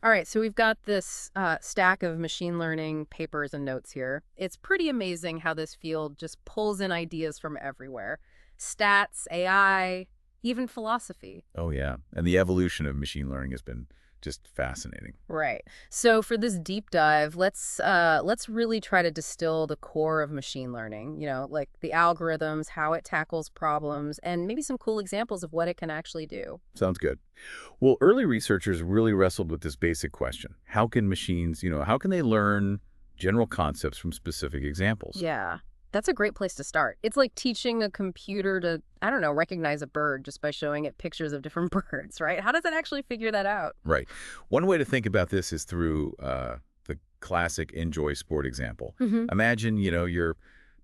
All right, so we've got this stack of machine learning papers and notes here. It's pretty amazing how this field just pulls in ideas from everywhere. Stats, AI, even philosophy. Oh, yeah. And the evolution of machine learning has been just fascinating. Right. So for this deep dive, let's really try to distill the core of machine learning, like the algorithms, how it tackles problems, and maybe some cool examples of what it can actually do. Sounds good. Well, early researchers really wrestled with this basic question. How can machines, how can they learn general concepts from specific examples? Yeah. That's a great place to start. It's like teaching a computer to, I don't know, recognize a bird just by showing it pictures of different birds, right? How does it actually figure that out? Right. One way to think about this is through the classic enjoy sport example. Mm-hmm. Imagine, you're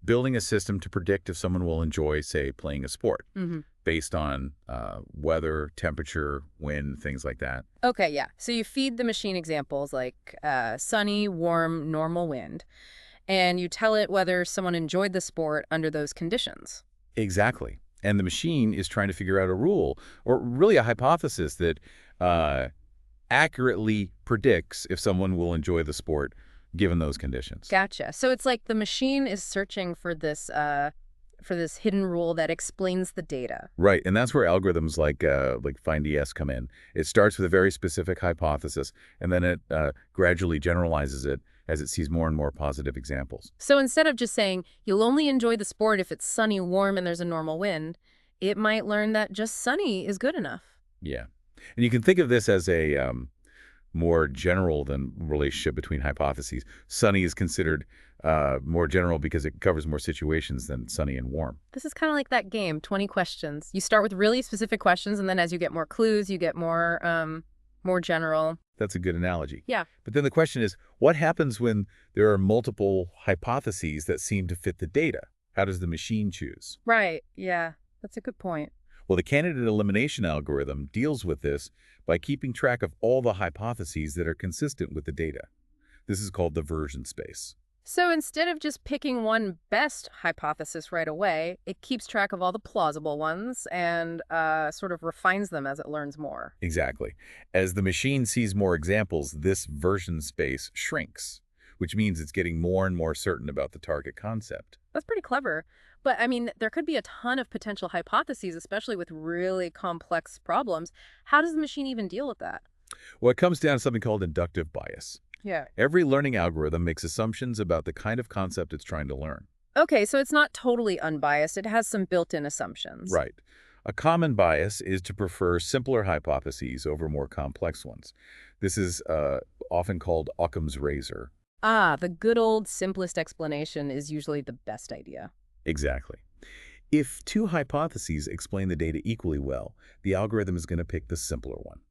building a system to predict if someone will enjoy, say, playing a sport Mm-hmm. based on weather, temperature, wind, things like that. Okay, yeah. So you feed the machine examples like sunny, warm, normal wind, and you tell it whether someone enjoyed the sport under those conditions. Exactly. And the machine is trying to figure out a rule, or really a hypothesis that uh, accurately predicts if someone will enjoy the sport given those conditions. Gotcha. So it's like the machine is searching for this hidden rule that explains the data. Right, and that's where algorithms like FindES come in. It starts with a very specific hypothesis, and then it gradually generalizes it as it sees more and more positive examples. So instead of just saying you'll only enjoy the sport if it's sunny, warm, and there's a normal wind, it might learn that just sunny is good enough. Yeah, and you can think of this as a more general than relationship between hypotheses. Sunny is considered more general because it covers more situations than sunny and warm. This is kind of like that game, 20 questions. You start with really specific questions, and then as you get more clues, you get more general. That's a good analogy. Yeah. But then the question is, what happens when there are multiple hypotheses that seem to fit the data? How does the machine choose? Right. Yeah. That's a good point. Well, the candidate elimination algorithm deals with this by keeping track of all the hypotheses that are consistent with the data. This is called the version space. So instead of just picking one best hypothesis right away, it keeps track of all the plausible ones and sort of refines them as it learns more. Exactly. As the machine sees more examples, this version space shrinks, which means it's getting more and more certain about the target concept. That's pretty clever. But I mean, there could be a ton of potential hypotheses, especially with really complex problems. How does the machine even deal with that? Well, it comes down to something called inductive bias. Yeah. Every learning algorithm makes assumptions about the kind of concept it's trying to learn. Okay, so it's not totally unbiased. It has some built-in assumptions. Right. A common bias is to prefer simpler hypotheses over more complex ones. This is often called Occam's razor. Ah, the good old simplest explanation is usually the best idea. Exactly. If two hypotheses explain the data equally well, the algorithm is going to pick the simpler one.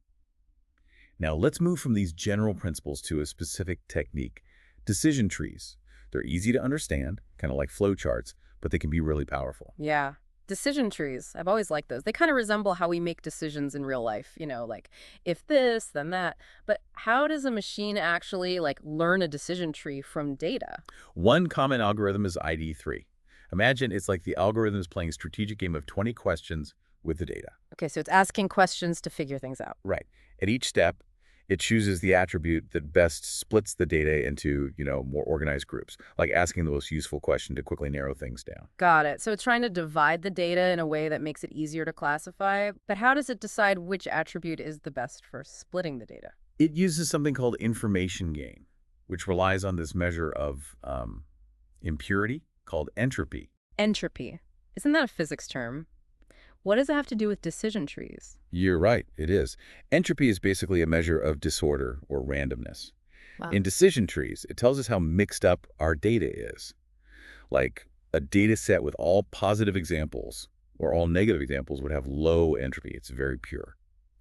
Now, let's move from these general principles to a specific technique. Decision trees. They're easy to understand, kind of like flowcharts, but they can be really powerful. Yeah. Decision trees. I've always liked those. They kind of resemble how we make decisions in real life, like if this, then that. But how does a machine actually learn a decision tree from data? One common algorithm is ID3. Imagine it's like the algorithm is playing a strategic game of 20 questions with the data. Okay, so it's asking questions to figure things out. Right. At each step, it chooses the attribute that best splits the data into, more organized groups, like asking the most useful question to quickly narrow things down. Got it. So it's trying to divide the data in a way that makes it easier to classify. But how does it decide which attribute is the best for splitting the data? It uses something called information gain, which relies on this measure of impurity called entropy. Entropy. Isn't that a physics term? What does it have to do with decision trees? You're right, it is. Entropy is basically a measure of disorder or randomness. Wow. In decision trees, it tells us how mixed up our data is. Like a data set with all positive examples or all negative examples would have low entropy. It's very pure.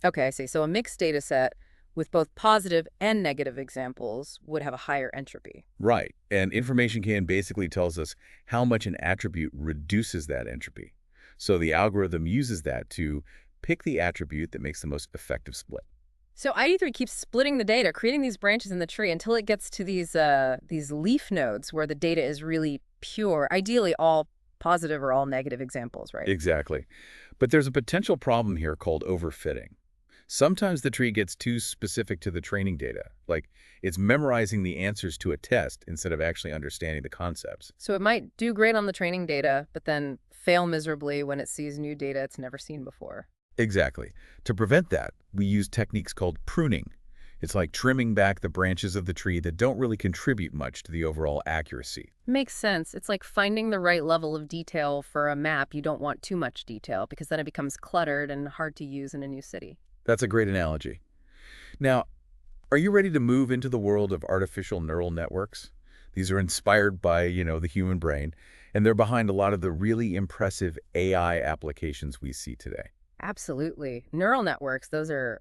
Okay, I see. So a mixed data set with both positive and negative examples would have a higher entropy. Right. And information gain basically tells us how much an attribute reduces that entropy. So the algorithm uses that to pick the attribute that makes the most effective split. So ID3 keeps splitting the data, creating these branches in the tree until it gets to these leaf nodes where the data is really pure, ideally all positive or all negative examples, right? Exactly. But there's a potential problem here called overfitting. Sometimes the tree gets too specific to the training data, like it's memorizing the answers to a test instead of actually understanding the concepts. So it might do great on the training data, but then fail miserably when it sees new data it's never seen before. Exactly. To prevent that, we use techniques called pruning. It's like trimming back the branches of the tree that don't really contribute much to the overall accuracy. Makes sense. It's like finding the right level of detail for a map. You don't want too much detail because then it becomes cluttered and hard to use in a new city. That's a great analogy. Now, are you ready to move into the world of artificial neural networks? These are inspired by, the human brain, and they're behind a lot of the really impressive AI applications we see today. Absolutely. Neural networks, those are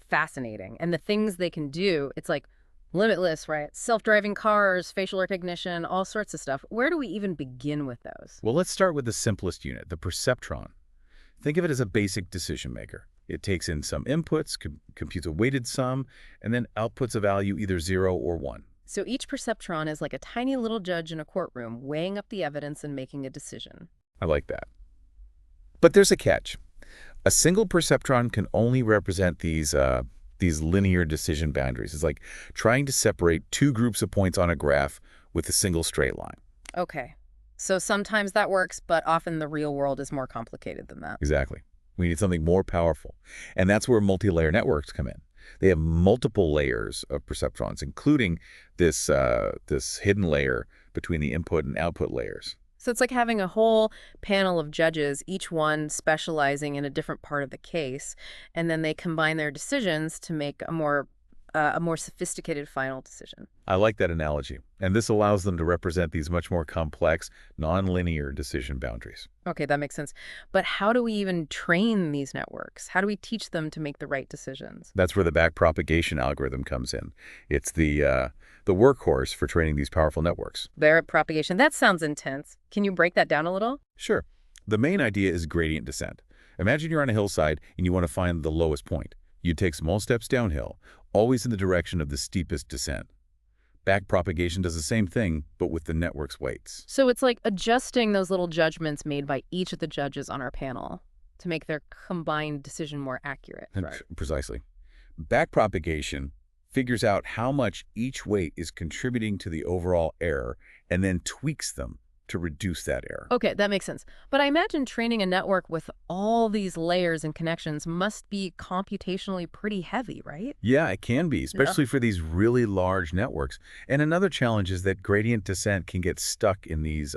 fascinating. And the things they can do, it's like limitless, right? Self-driving cars, facial recognition, all sorts of stuff. Where do we even begin with those? Well, let's start with the simplest unit, the perceptron. Think of it as a basic decision maker. It takes in some inputs, computes a weighted sum, and then outputs a value either 0 or 1. So each perceptron is like a tiny little judge in a courtroom, weighing up the evidence and making a decision. I like that. But there's a catch. A single perceptron can only represent these linear decision boundaries. It's like trying to separate two groups of points on a graph with a single straight line. Okay. So sometimes that works, but often the real world is more complicated than that. Exactly. We need something more powerful. And that's where multi-layer networks come in. They have multiple layers of perceptrons, including this hidden layer between the input and output layers. So it's like having a whole panel of judges, each one specializing in a different part of the case, and then they combine their decisions to make a more sophisticated final decision. I like that analogy. And this allows them to represent these much more complex, nonlinear decision boundaries. Okay, that makes sense. But how do we even train these networks? How do we teach them to make the right decisions? That's where the backpropagation algorithm comes in. It's the workhorse for training these powerful networks. Their propagation, that sounds intense. Can you break that down a little? Sure. The main idea is gradient descent. Imagine you're on a hillside and you want to find the lowest point. You take small steps downhill, always in the direction of the steepest descent. Backpropagation does the same thing, but with the network's weights. So it's like adjusting those little judgments made by each of the judges on our panel to make their combined decision more accurate. Right. Precisely. Backpropagation figures out how much each weight is contributing to the overall error and then tweaks them to reduce that error. Okay, that makes sense. But I imagine training a network with all these layers and connections must be computationally pretty heavy, right? Yeah, it can be, especially for these really large networks. And another challenge is that gradient descent can get stuck in these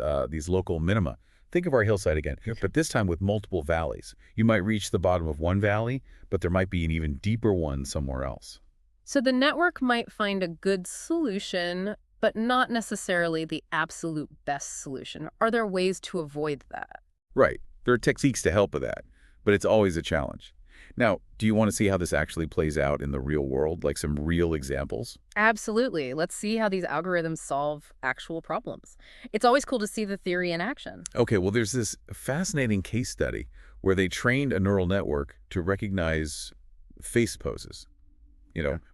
local minima. Think of our hillside again, but this time with multiple valleys. You might reach the bottom of one valley, but there might be an even deeper one somewhere else. So the network might find a good solution, but not necessarily the absolute best solution. Are there ways to avoid that? Right. There are techniques to help with that, but it's always a challenge. Now, do you want to see how this actually plays out in the real world, like some real examples? Absolutely. Let's see how these algorithms solve actual problems. It's always cool to see the theory in action. Okay, well, there's this fascinating case study where they trained a neural network to recognize face poses.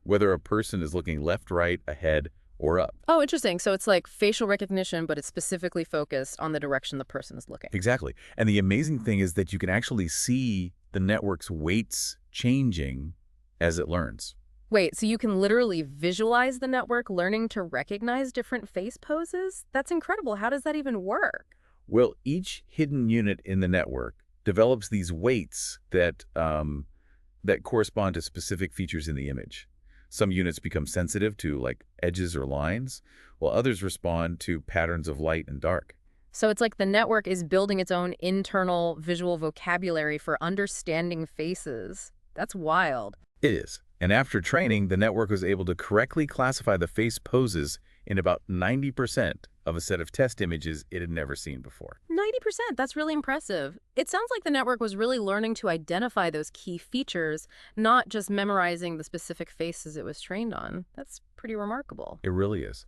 Whether a person is looking left, right, ahead, or up. Oh, interesting. So it's like facial recognition, but it's specifically focused on the direction the person is looking. Exactly. And the amazing thing is that you can actually see the network's weights changing as it learns. Wait, so you can literally visualize the network learning to recognize different face poses? That's incredible. How does that even work? Well, each hidden unit in the network develops these weights that correspond to specific features in the image. Some units become sensitive to like edges or lines, while others respond to patterns of light and dark. So it's like the network is building its own internal visual vocabulary for understanding faces. That's wild. It is. And after training, the network was able to correctly classify the face poses in about 90% of a set of test images it had never seen before. 90%, that's really impressive. It sounds like the network was really learning to identify those key features, not just memorizing the specific faces it was trained on. That's pretty remarkable. It really is.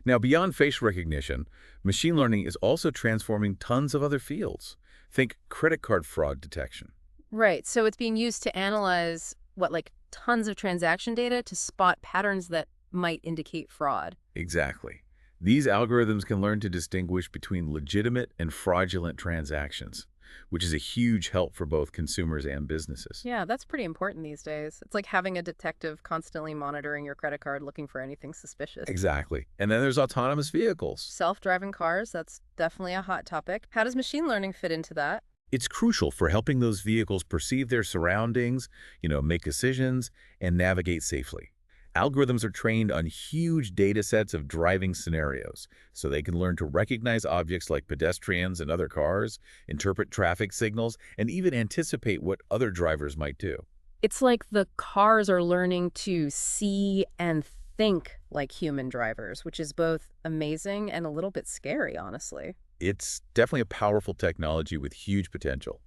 Now, beyond facial recognition, machine learning is also transforming tons of other fields. Think credit card fraud detection. Right, so it's being used to analyze, like tons of transaction data to spot patterns that might indicate fraud. Exactly. These algorithms can learn to distinguish between legitimate and fraudulent transactions. which is a huge help for both consumers and businesses. Yeah, that's pretty important these days. It's like having a detective constantly monitoring your credit card looking for anything suspicious. Exactly. And then there's autonomous vehicles. Self-driving cars, that's definitely a hot topic. How does machine learning fit into that? It's crucial for helping those vehicles perceive their surroundings, make decisions, and navigate safely. Algorithms are trained on huge data sets of driving scenarios, so they can learn to recognize objects like pedestrians and other cars, interpret traffic signals, and even anticipate what other drivers might do. It's like the cars are learning to see and think like human drivers, which is both amazing and a little bit scary, honestly. It's definitely a powerful technology with huge potential.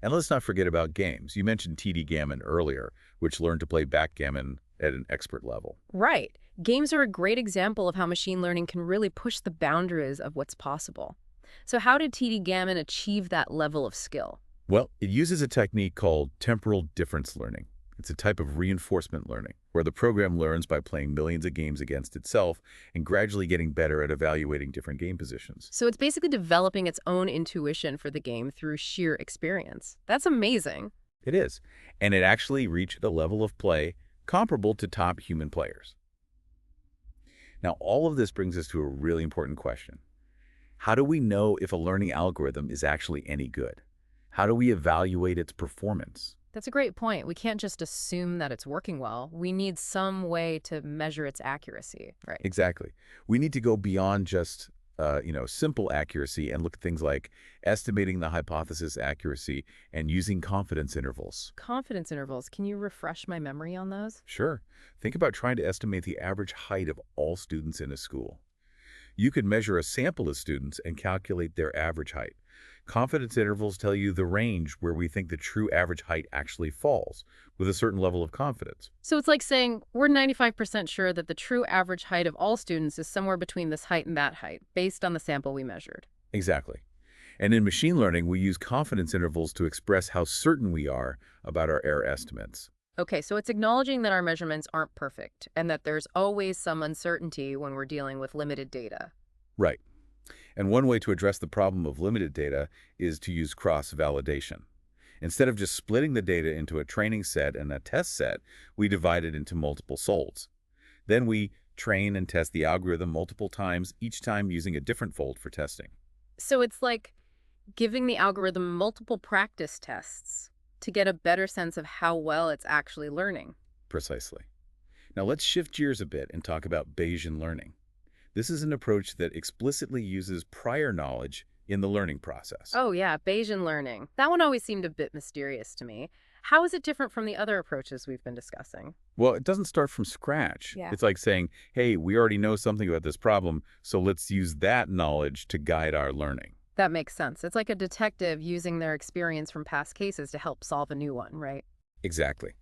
And let's not forget about games. You mentioned TD Gammon earlier, which learned to play backgammon at an expert level. Right. Games are a great example of how machine learning can really push the boundaries of what's possible. So how did TD Gammon achieve that level of skill? Well, it uses a technique called temporal difference learning. It's a type of reinforcement learning, where the program learns by playing millions of games against itself and gradually getting better at evaluating different game positions. So it's basically developing its own intuition for the game through sheer experience. That's amazing. It is. And it actually reached a level of play comparable to top human players. Now, all of this brings us to a really important question. How do we know if a learning algorithm is actually any good? How do we evaluate its performance? That's a great point. We can't just assume that it's working well. We need some way to measure its accuracy, right? Exactly. We need to go beyond just, simple accuracy and look at things like estimating the hypothesis accuracy and using confidence intervals. Confidence intervals. Can you refresh my memory on those? Sure. Think about trying to estimate the average height of all students in a school. You could measure a sample of students and calculate their average height. Confidence intervals tell you the range where we think the true average height actually falls, with a certain level of confidence. So it's like saying we're 95% sure that the true average height of all students is somewhere between this height and that height, based on the sample we measured. Exactly. And in machine learning, we use confidence intervals to express how certain we are about our error estimates. Okay, so it's acknowledging that our measurements aren't perfect and that there's always some uncertainty when we're dealing with limited data. Right. And one way to address the problem of limited data is to use cross-validation. Instead of just splitting the data into a training set and a test set, we divide it into multiple folds. Then we train and test the algorithm multiple times, each time using a different fold for testing. So it's like giving the algorithm multiple practice tests to get a better sense of how well it's actually learning. Precisely. Now let's shift gears a bit and talk about Bayesian learning. This is an approach that explicitly uses prior knowledge in the learning process. Oh yeah, Bayesian learning. That one always seemed a bit mysterious to me. How is it different from the other approaches we've been discussing? Well, it doesn't start from scratch. Yeah. It's like saying, hey, we already know something about this problem, so let's use that knowledge to guide our learning. That makes sense. It's like a detective using their experience from past cases to help solve a new one, right? Exactly.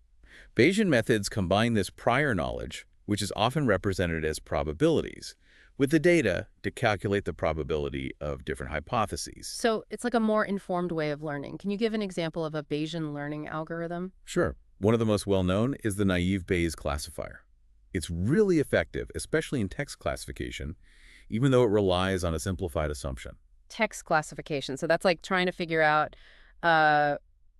Bayesian methods combine this prior knowledge, which is often represented as probabilities, with the data to calculate the probability of different hypotheses. So it's like a more informed way of learning. Can you give an example of a Bayesian learning algorithm? Sure. One of the most well-known is the naive Bayes classifier. It's really effective, especially in text classification, even though it relies on a simplified assumption. Text classification. So that's like trying to figure out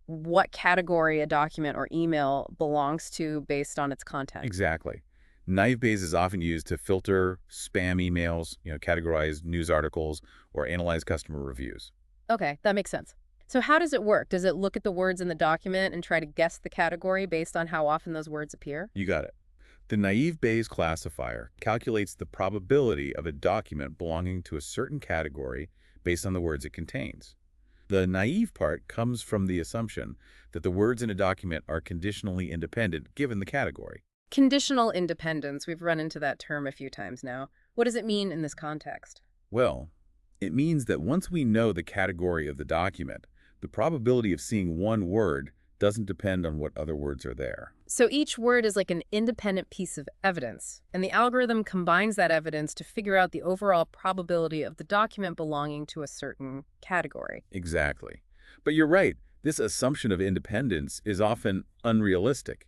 what category a document or email belongs to based on its content. Exactly. Naive Bayes is often used to filter spam emails, categorize news articles, or analyze customer reviews. Okay, that makes sense. So how does it work? Does it look at the words in the document and try to guess the category based on how often those words appear? You got it. The naive Bayes classifier calculates the probability of a document belonging to a certain category based on the words it contains. The naive part comes from the assumption that the words in a document are conditionally independent given the category. Conditional independence. We've run into that term a few times now. What does it mean in this context? Well, it means that once we know the category of the document, the probability of seeing one word doesn't depend on what other words are there. So each word is like an independent piece of evidence, and the algorithm combines that evidence to figure out the overall probability of the document belonging to a certain category. Exactly. But you're right, this assumption of independence is often unrealistic.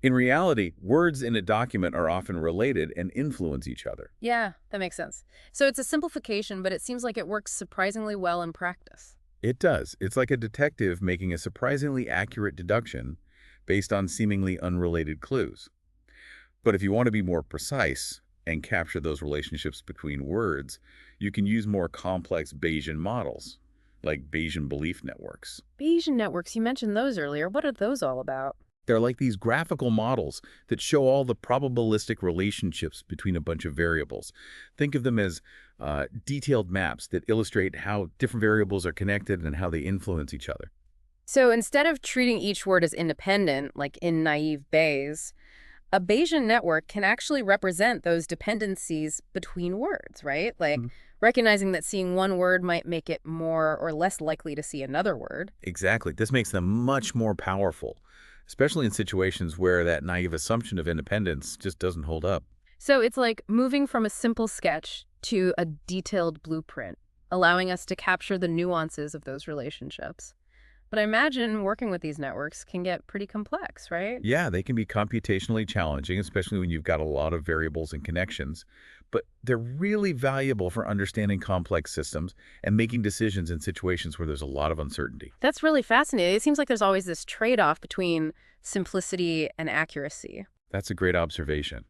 In reality, words in a document are often related and influence each other. Yeah, that makes sense. So it's a simplification, but it seems like it works surprisingly well in practice. It does. It's like a detective making a surprisingly accurate deduction based on seemingly unrelated clues. But if you want to be more precise and capture those relationships between words, you can use more complex Bayesian models, like Bayesian belief networks. Bayesian networks, you mentioned those earlier. What are those all about? They're like these graphical models that show all the probabilistic relationships between a bunch of variables. Think of them as detailed maps that illustrate how different variables are connected and how they influence each other. So instead of treating each word as independent, like in naive Bayes, a Bayesian network can actually represent those dependencies between words, right? Like Mhm. recognizing that seeing one word might make it more or less likely to see another word. Exactly. This makes them much more powerful, especially in situations where that naive assumption of independence just doesn't hold up. So it's like moving from a simple sketch to a detailed blueprint, allowing us to capture the nuances of those relationships. But I imagine working with these networks can get pretty complex, right? Yeah, they can be computationally challenging, especially when you've got a lot of variables and connections, but they're really valuable for understanding complex systems and making decisions in situations where there's a lot of uncertainty. That's really fascinating. It seems like there's always this trade-off between simplicity and accuracy. That's a great observation.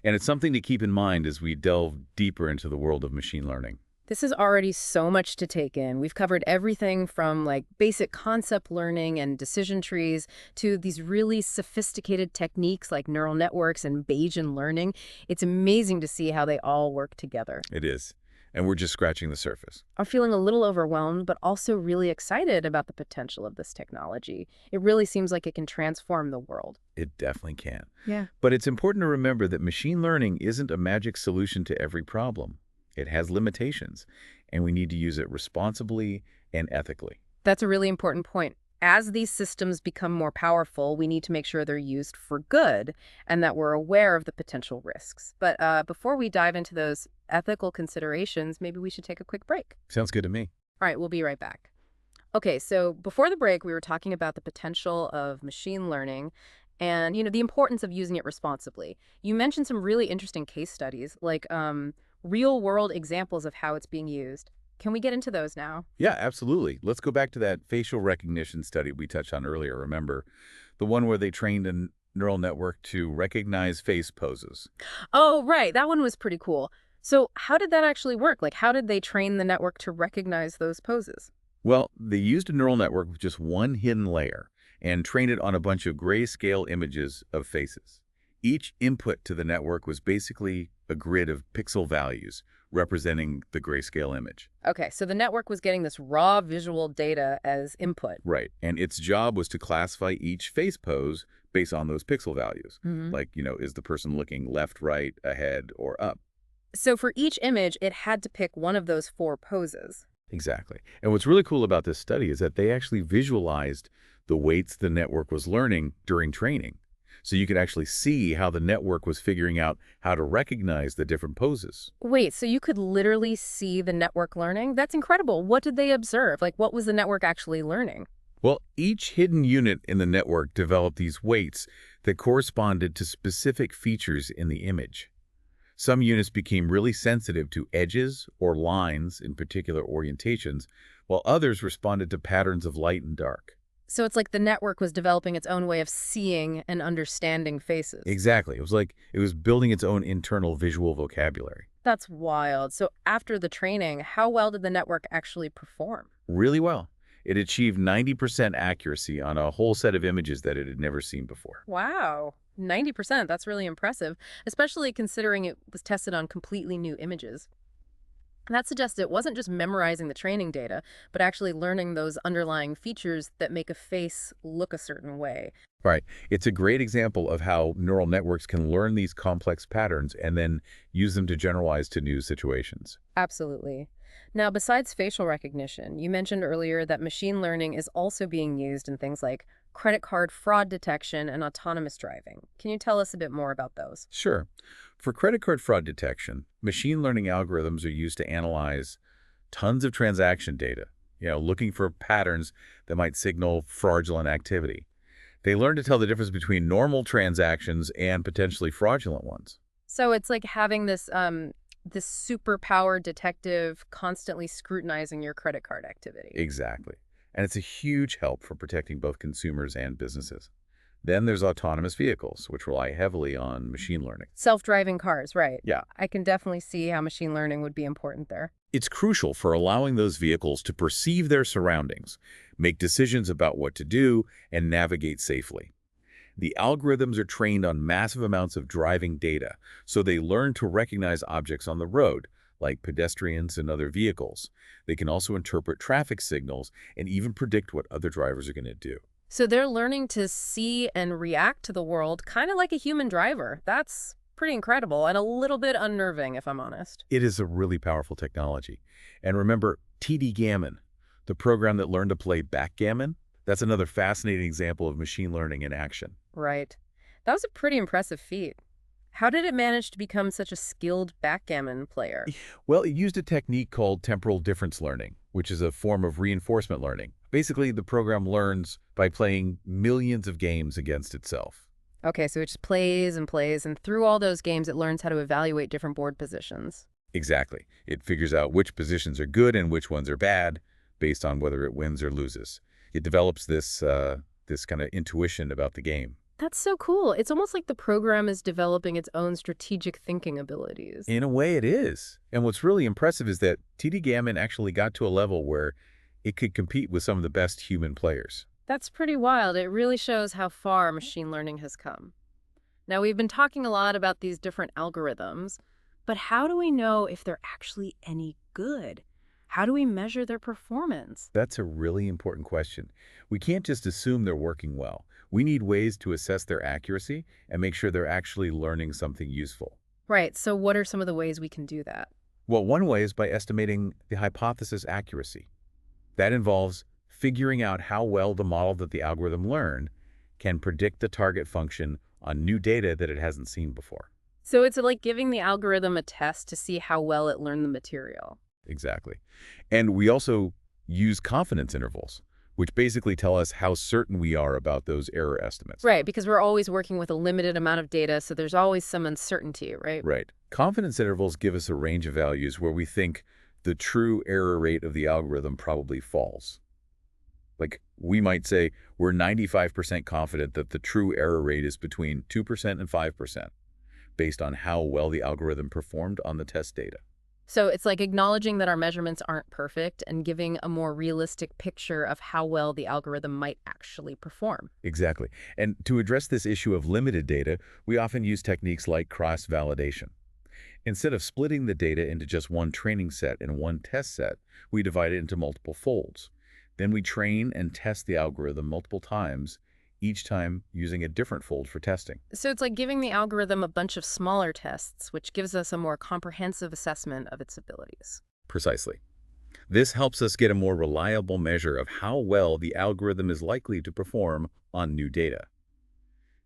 And it's something to keep in mind as we delve deeper into the world of machine learning. This is already so much to take in. We've covered everything from like basic concept learning and decision trees to these really sophisticated techniques like neural networks and Bayesian learning. It's amazing to see how they all work together. It is. And we're just scratching the surface. I'm feeling a little overwhelmed, but also really excited about the potential of this technology. It really seems like it can transform the world. It definitely can. Yeah. But it's important to remember that machine learning isn't a magic solution to every problem. It has limitations, and we need to use it responsibly and ethically. That's a really important point. As these systems become more powerful, we need to make sure they're used for good and that we're aware of the potential risks. But before we dive into those ethical considerations, maybe we should take a quick break. Sounds good to me. All right, we'll be right back. Okay, so before the break, we were talking about the potential of machine learning and, the importance of using it responsibly. You mentioned some really interesting case studies, like real-world examples of how it's being used. Can we get into those now? Yeah, absolutely. Let's go back to that facial recognition study we touched on earlier, remember? The one where they trained a neural network to recognize face poses. Oh, right. That one was pretty cool. So how did that actually work? Like, how did they train the network to recognize those poses? Well, they used a neural network with just one hidden layer and trained it on a bunch of grayscale images of faces. Each input to the network was basically a grid of pixel values representing the grayscale image. Okay, so the network was getting this raw visual data as input. Right. And its job was to classify each face pose based on those pixel values. Hmm. Like, is the person looking left, right, ahead, or up? So for each image, it had to pick one of those four poses. Exactly. And what's really cool about this study is that they actually visualized the weights the network was learning during training. So you could actually see how the network was figuring out how to recognize the different poses. Wait, so you could literally see the network learning? That's incredible. What did they observe? Like, what was the network actually learning? Well, each hidden unit in the network developed these weights that corresponded to specific features in the image. Some units became really sensitive to edges or lines in particular orientations, while others responded to patterns of light and dark. So it's like the network was developing its own way of seeing and understanding faces. Exactly. It was like it was building its own internal visual vocabulary. That's wild. So after the training, how well did the network actually perform? Really well. It achieved 90% accuracy on a whole set of images that it had never seen before. Wow. 90%. That's really impressive, especially considering it was tested on completely new images. That suggests it wasn't just memorizing the training data, but actually learning those underlying features that make a face look a certain way. Right. It's a great example of how neural networks can learn these complex patterns and then use them to generalize to new situations. Absolutely. Now, besides facial recognition, you mentioned earlier that machine learning is also being used in things like credit card fraud detection and autonomous driving. Can you tell us a bit more about those? Sure. For credit card fraud detection, machine learning algorithms are used to analyze tons of transaction data, looking for patterns that might signal fraudulent activity. They learn to tell the difference between normal transactions and potentially fraudulent ones. So it's like having this this superpowered detective constantly scrutinizing your credit card activity. Exactly. And it's a huge help for protecting both consumers and businesses. Then there's autonomous vehicles, which rely heavily on machine learning. Self-driving cars, right. Yeah. I can definitely see how machine learning would be important there. It's crucial for allowing those vehicles to perceive their surroundings, make decisions about what to do, and navigate safely. The algorithms are trained on massive amounts of driving data, so they learn to recognize objects on the road, like pedestrians and other vehicles. They can also interpret traffic signals and even predict what other drivers are going to do. So they're learning to see and react to the world kind of like a human driver. That's pretty incredible and a little bit unnerving, if I'm honest. It is a really powerful technology. And remember, TD Gammon, the program that learned to play backgammon, that's another fascinating example of machine learning in action. Right. That was a pretty impressive feat. How did it manage to become such a skilled backgammon player? Well, it used a technique called temporal difference learning, which is a form of reinforcement learning. Basically, the program learns by playing millions of games against itself. Okay, so it just plays and plays, and through all those games, it learns how to evaluate different board positions. Exactly. It figures out which positions are good and which ones are bad based on whether it wins or loses. It develops this kind of intuition about the game. That's so cool. It's almost like the program is developing its own strategic thinking abilities. In a way, it is. And what's really impressive is that TD Gammon actually got to a level where it could compete with some of the best human players. That's pretty wild. It really shows how far machine learning has come. Now, we've been talking a lot about these different algorithms, but how do we know if they're actually any good? How do we measure their performance? That's a really important question. We can't just assume they're working well. We need ways to assess their accuracy and make sure they're actually learning something useful. Right, so what are some of the ways we can do that? Well, one way is by estimating the hypothesis accuracy. That involves figuring out how well the model that the algorithm learned can predict the target function on new data that it hasn't seen before. So it's like giving the algorithm a test to see how well it learned the material. Exactly. And we also use confidence intervals, which basically tell us how certain we are about those error estimates. Right, because we're always working with a limited amount of data, so there's always some uncertainty, right? Right. Confidence intervals give us a range of values where we think the true error rate of the algorithm probably falls. Like, we might say we're 95% confident that the true error rate is between 2% and 5%, based on how well the algorithm performed on the test data. So it's like acknowledging that our measurements aren't perfect and giving a more realistic picture of how well the algorithm might actually perform. Exactly. And to address this issue of limited data, we often use techniques like cross-validation. Instead of splitting the data into just one training set and one test set, we divide it into multiple folds. Then we train and test the algorithm multiple times, each time using a different fold for testing. So it's like giving the algorithm a bunch of smaller tests, which gives us a more comprehensive assessment of its abilities. Precisely. This helps us get a more reliable measure of how well the algorithm is likely to perform on new data.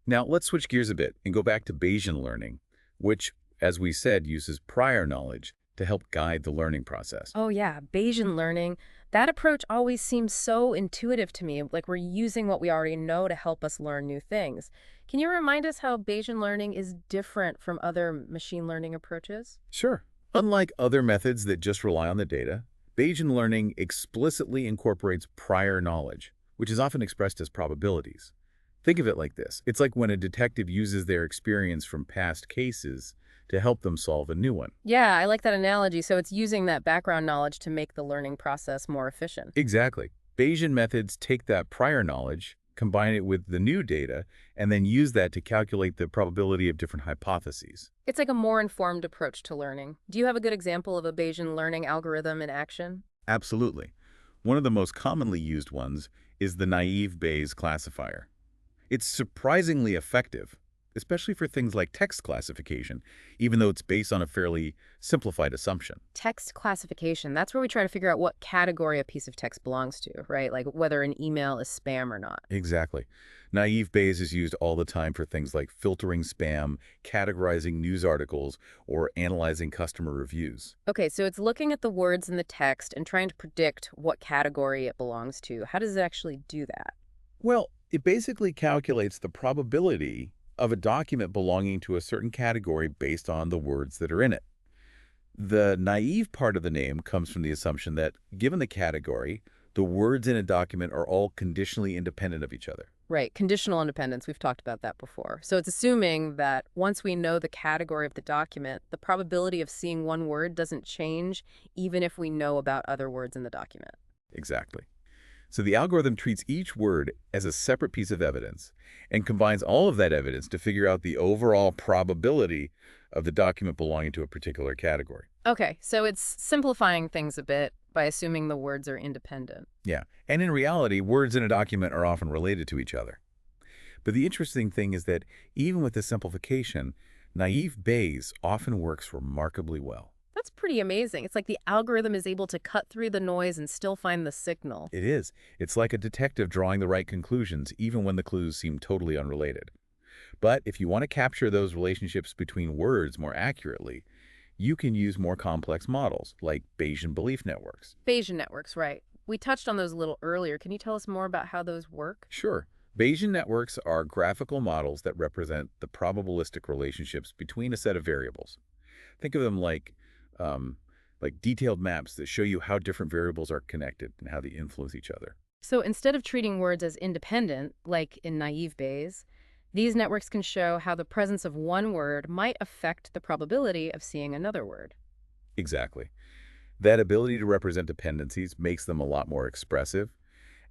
Now, let's switch gears a bit and go back to Bayesian learning, which, as we said, uses prior knowledge to help guide the learning process. Oh yeah, Bayesian learning. That approach always seems so intuitive to me, like we're using what we already know to help us learn new things. Can you remind us how Bayesian learning is different from other machine learning approaches? Sure. Unlike other methods that just rely on the data, Bayesian learning explicitly incorporates prior knowledge, which is often expressed as probabilities. Think of it like this. It's like when a detective uses their experience from past cases to help them solve a new one. Yeah, I like that analogy. So it's using that background knowledge to make the learning process more efficient. Exactly. Bayesian methods take that prior knowledge, combine it with the new data, and then use that to calculate the probability of different hypotheses. It's like a more informed approach to learning. Do you have a good example of a Bayesian learning algorithm in action? Absolutely. One of the most commonly used ones is the naive Bayes classifier. It's surprisingly effective, especially for things like text classification, even though it's based on a fairly simplified assumption. Text classification, that's where we try to figure out what category a piece of text belongs to, right? Like whether an email is spam or not. Exactly. Naive Bayes is used all the time for things like filtering spam, categorizing news articles, or analyzing customer reviews. Okay, so it's looking at the words in the text and trying to predict what category it belongs to. How does it actually do that? Well, it basically calculates the probability of a document belonging to a certain category based on the words that are in it. The naive part of the name comes from the assumption that, given the category, the words in a document are all conditionally independent of each other. Right, conditional independence, we've talked about that before. So it's assuming that once we know the category of the document, the probability of seeing one word doesn't change even if we know about other words in the document. Exactly. So the algorithm treats each word as a separate piece of evidence and combines all of that evidence to figure out the overall probability of the document belonging to a particular category. Okay, so it's simplifying things a bit by assuming the words are independent. Yeah, and in reality, words in a document are often related to each other. But the interesting thing is that even with this simplification, naive Bayes often works remarkably well. That's pretty amazing. It's like the algorithm is able to cut through the noise and still find the signal. It is. It's like a detective drawing the right conclusions, even when the clues seem totally unrelated. But if you want to capture those relationships between words more accurately, you can use more complex models, like Bayesian belief networks. Bayesian networks, right. We touched on those a little earlier. Can you tell us more about how those work? Sure, Bayesian networks are graphical models that represent the probabilistic relationships between a set of variables. Think of them um, like detailed maps that show you how different variables are connected and how they influence each other. So instead of treating words as independent, like in naive Bayes, these networks can show how the presence of one word might affect the probability of seeing another word. Exactly. That ability to represent dependencies makes them a lot more expressive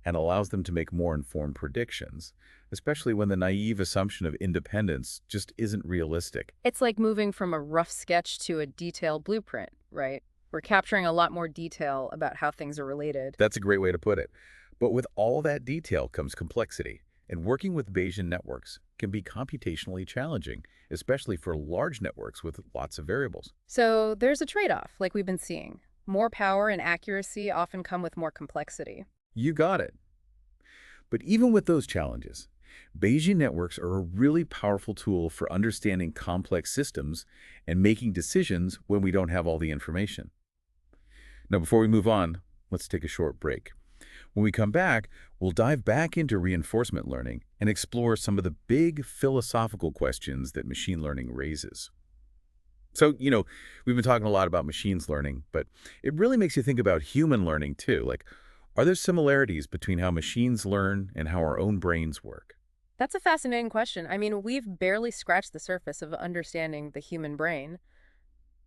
and allows them to make more informed predictions, especially when the naive assumption of independence just isn't realistic. It's like moving from a rough sketch to a detailed blueprint, right? We're capturing a lot more detail about how things are related. That's a great way to put it. But with all that detail comes complexity, and working with Bayesian networks can be computationally challenging, especially for large networks with lots of variables. So there's a trade-off, like we've been seeing. More power and accuracy often come with more complexity. You got it. But even with those challenges, Bayesian networks are a really powerful tool for understanding complex systems and making decisions when we don't have all the information. Now, before we move on, let's take a short break. When we come back, we'll dive back into reinforcement learning and explore some of the big philosophical questions that machine learning raises. So, we've been talking a lot about machines learning, but it really makes you think about human learning too. Like, are there similarities between how machines learn and how our own brains work? That's a fascinating question. I mean, we've barely scratched the surface of understanding the human brain.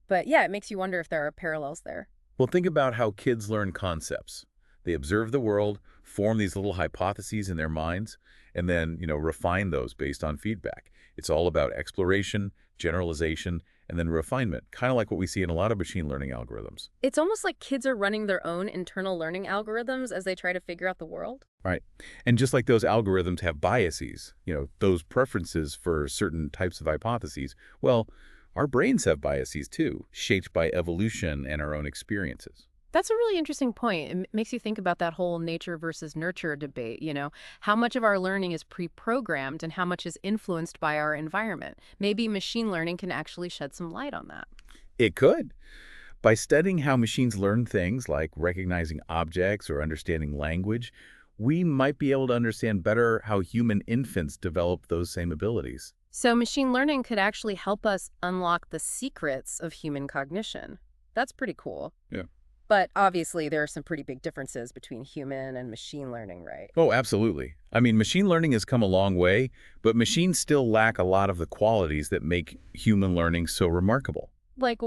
But yeah, it makes you wonder if there are parallels there. Well, think about how kids learn concepts. They observe the world, form these little hypotheses in their minds, and then, refine those based on feedback. It's all about exploration, generalization, and then refinement, kind of like what we see in a lot of machine learning algorithms. It's almost like kids are running their own internal learning algorithms as they try to figure out the world. Right. And just like those algorithms have biases, those preferences for certain types of hypotheses, well, our brains have biases too, shaped by evolution and our own experiences. That's a really interesting point. It makes you think about that whole nature versus nurture debate. How much of our learning is pre-programmed and how much is influenced by our environment? Maybe machine learning can actually shed some light on that. It could. By studying how machines learn things like recognizing objects or understanding language, we might be able to understand better how human infants develop those same abilities. So machine learning could actually help us unlock the secrets of human cognition. That's pretty cool. Yeah. But obviously, there are some pretty big differences between human and machine learning, right? Oh, absolutely. I mean, machine learning has come a long way, but machines still lack a lot of the qualities that make human learning so remarkable. Like,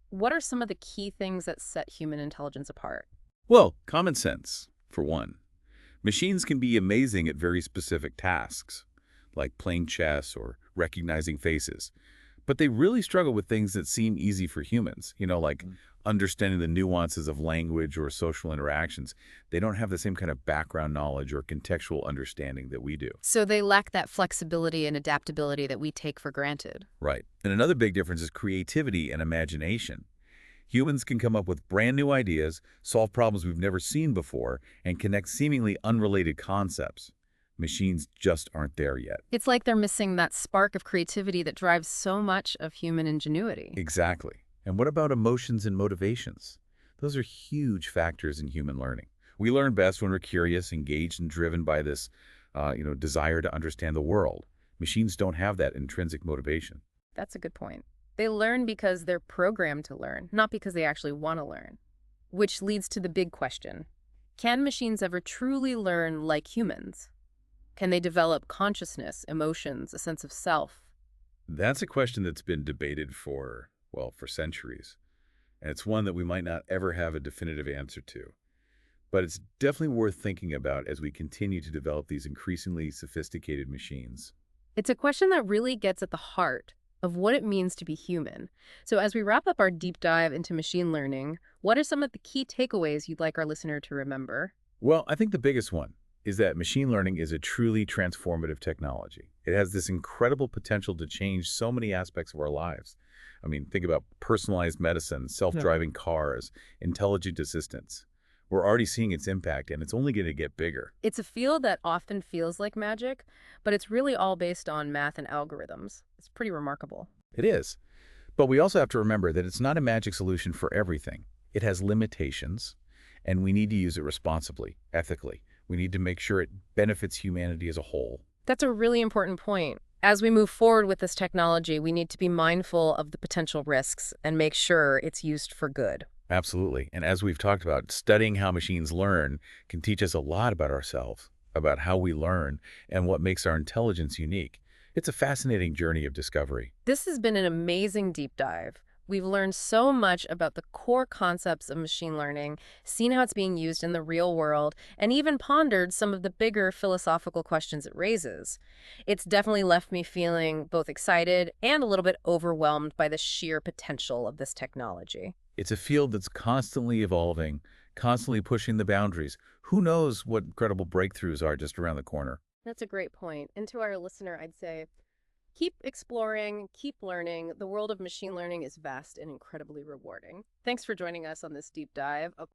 what are some of the key things that set human intelligence apart? Well, common sense, for one. Machines can be amazing at very specific tasks, like playing chess or recognizing faces. But they really struggle with things that seem easy for humans, like understanding the nuances of language or social interactions. They don't have the same kind of background knowledge or contextual understanding that we do. So they lack that flexibility and adaptability that we take for granted. Right. And another big difference is creativity and imagination. Humans can come up with brand new ideas, solve problems we've never seen before, and connect seemingly unrelated concepts. Machines just aren't there yet. It's like they're missing that spark of creativity that drives so much of human ingenuity. Exactly. And what about emotions and motivations? Those are huge factors in human learning. We learn best when we're curious, engaged, and driven by this, desire to understand the world. Machines don't have that intrinsic motivation. That's a good point. They learn because they're programmed to learn, not because they actually want to learn. Which leads to the big question. Can machines ever truly learn like humans? Can they develop consciousness, emotions, a sense of self? That's a question that's been debated for centuries. And it's one that we might not ever have a definitive answer to. But it's definitely worth thinking about as we continue to develop these increasingly sophisticated machines. It's a question that really gets at the heart of what it means to be human. So, as we wrap up our deep dive into machine learning, what are some of the key takeaways you'd like our listener to remember? Well, I think the biggest one is that machine learning is a truly transformative technology. It has this incredible potential to change so many aspects of our lives. I mean, think about personalized medicine, self-driving cars, intelligent assistants. We're already seeing its impact, and it's only going to get bigger. It's a field that often feels like magic, but it's really all based on math and algorithms. It's pretty remarkable. It is. But we also have to remember that it's not a magic solution for everything. It has limitations, and we need to use it responsibly, ethically. We need to make sure it benefits humanity as a whole. That's a really important point. As we move forward with this technology, we need to be mindful of the potential risks and make sure it's used for good. Absolutely. And as we've talked about, studying how machines learn can teach us a lot about ourselves, about how we learn, and what makes our intelligence unique. It's a fascinating journey of discovery. This has been an amazing deep dive. We've learned so much about the core concepts of machine learning, seen how it's being used in the real world, and even pondered some of the bigger philosophical questions it raises. It's definitely left me feeling both excited and a little bit overwhelmed by the sheer potential of this technology. It's a field that's constantly evolving, constantly pushing the boundaries. Who knows what incredible breakthroughs are just around the corner? That's a great point. And to our listener, I'd say keep exploring, keep learning. The world of machine learning is vast and incredibly rewarding. Thanks for joining us on this deep dive.